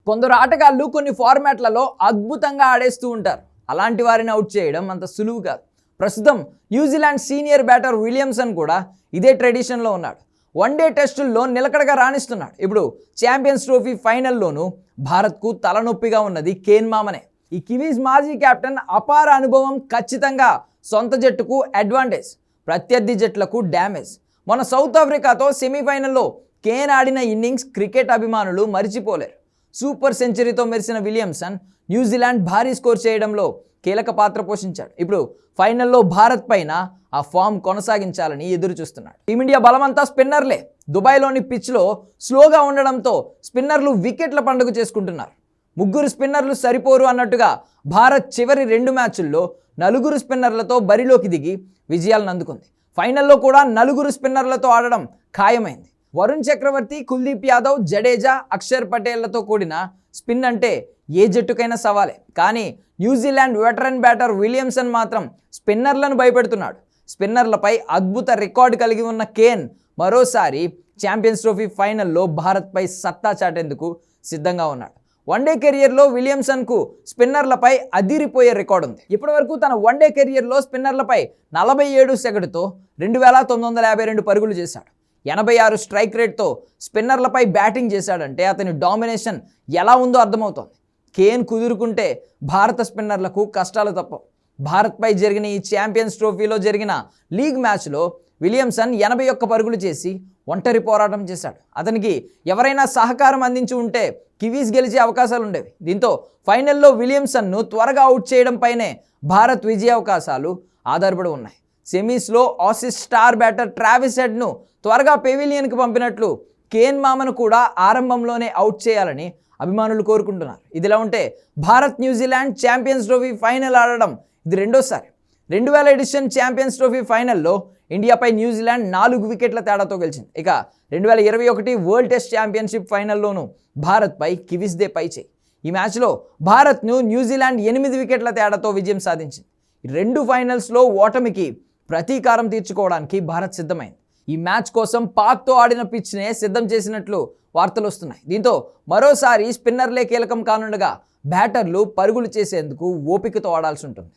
కొందరు ఆటగాళ్ళు కొన్ని ఫార్మాట్లలో అద్భుతంగా ఆడేస్తూ ఉంటారు. అలాంటి వారిని అవుట్ చేయడం అంత సులువు కాదు. ప్రస్తుతం న్యూజిలాండ్ సీనియర్ బ్యాటర్ విలియమ్సన్ కూడా ఇదే ట్రెడిషన్లో ఉన్నాడు. వన్డే టెస్టుల్లో నిలకడగా రాణిస్తున్నాడు. ఇప్పుడు ఛాంపియన్స్ ట్రోఫీ ఫైనల్లోనూ భారత్కు తలనొప్పిగా ఉన్నది కేన్ మామనే. ఈ కివీస్ మాజీ కెప్టెన్ అపార అనుభవం ఖచ్చితంగా సొంత జట్టుకు అడ్వాంటేజ్, ప్రత్యర్థి జట్లకు డ్యామేజ్. మన సౌత్ ఆఫ్రికాతో సెమీఫైనల్లో కేన్ ఆడిన ఇన్నింగ్స్ క్రికెట్ అభిమానులు మరిచిపోలేరు. సూపర్ సెంచరీతో మెరిసిన విలియమ్సన్ న్యూజిలాండ్ భారీ స్కోర్ చేయడంలో కీలక పాత్ర పోషించాడు. ఇప్పుడు ఫైనల్లో భారత్ పైన ఆ ఫామ్ కొనసాగించాలని ఎదురు చూస్తున్నాడు. టీమిండియా బలమంతా స్పిన్నర్లే. దుబాయ్లోని పిచ్లో స్లోగా ఉండడంతో స్పిన్నర్లు వికెట్ల పండుగ చేసుకుంటున్నారు. 3 స్పిన్నర్లు సరిపోరు అన్నట్టుగా భారత్ చివరి 2 మ్యాచ్ల్లో 4 స్పిన్నర్లతో బరిలోకి దిగి విజయాలను అందుకుంది. ఫైనల్లో కూడా 4 స్పిన్నర్లతో ఆడడం ఖాయమైంది. వరుణ్ చక్రవర్తి, కుల్దీప్ యాదవ్, జడేజా, అక్షర్ పటేళ్లతో కూడిన స్పిన్ అంటే ఏ జట్టుకైనా సవాలే. కానీ న్యూజిలాండ్ వెటరన్ బ్యాటర్ విలియమ్సన్ మాత్రం స్పిన్నర్లను భయపెడుతున్నాడు. స్పిన్నర్లపై అద్భుత రికార్డు కలిగి ఉన్న కేన్ మరోసారి ఛాంపియన్స్ ట్రోఫీ ఫైనల్లో భారత్పై సత్తా చాటేందుకు సిద్ధంగా ఉన్నాడు. వన్డే కెరియర్లో విలియమ్సన్కు స్పిన్నర్లపై అదిరిపోయే రికార్డు ఉంది. ఇప్పటివరకు తన వన్డే కెరియర్లో స్పిన్నర్లపై 47 సెగటుతో 2952 పరుగులు చేశాడు. 86 స్ట్రైక్ రేట్తో స్పిన్నర్లపై బ్యాటింగ్ చేశాడంటే అతని డామినేషన్ ఎలా ఉందో అర్థమవుతోంది. కేన్ కుదురుకుంటే భారత స్పిన్నర్లకు కష్టాలు తప్పవు. భారత్పై జరిగిన ఈ ఛాంపియన్స్ ట్రోఫీలో జరిగిన లీగ్ మ్యాచ్లో విలియమ్సన్ 81 పరుగులు చేసి ఒంటరి పోరాటం చేశాడు. అతనికి ఎవరైనా సహకారం అందించి ఉంటే కివీస్ గెలిచే అవకాశాలు ఉండేవి. దీంతో ఫైనల్లో విలియమ్సన్ను త్వరగా అవుట్ చేయడంపైనే భారత్ విజయ అవకాశాలు ఆధారపడి ఉన్నాయి. సెమీస్లో ఆసీస్ స్టార్ బ్యాటర్ ట్రావిస్ హెడ్ను త్వరగా పెవిలియన్కి పంపినట్లు కేన్ మామను కూడా ఆరంభంలోనే అవుట్ చేయాలని అభిమానులు కోరుకుంటున్నారు. ఇదిలా ఉంటే Bharat New Zealand champions trophy final ఆడడం ఇది రెండోసారి. 2000 ఎడిషన్ ఛాంపియన్స్ ట్రోఫీ ఫైనల్లో ఇండియాపై న్యూజిలాండ్ 4 వికెట్ల తేడాతో గెలిచింది. ఇక 2021 వరల్డ్ టెస్ట్ ఛాంపియన్షిప్ ఫైనల్లోనూ భారత్పై కివీస్దే పైచేయి. ఈ మ్యాచ్లో భారత్ను న్యూజిలాండ్ 8 వికెట్ల తేడాతో విజయం సాధించింది. ఈ 2 ఫైనల్స్లో ఓటమికి ప్రతీకారం తీర్చుకోవడానికి భారత్ సిద్ధమైంది. ఈ మ్యాచ్ కోసం పాక్తో ఆడిన పిచ్నే సిద్ధం చేసినట్లు వార్తలు వస్తున్నాయి. దీంతో మరోసారి స్పిన్నర్లే కీలకం కానుండగా బ్యాటర్లు పరుగులు చేసేందుకు ఓపికతో ఆడాల్సి ఉంటుంది.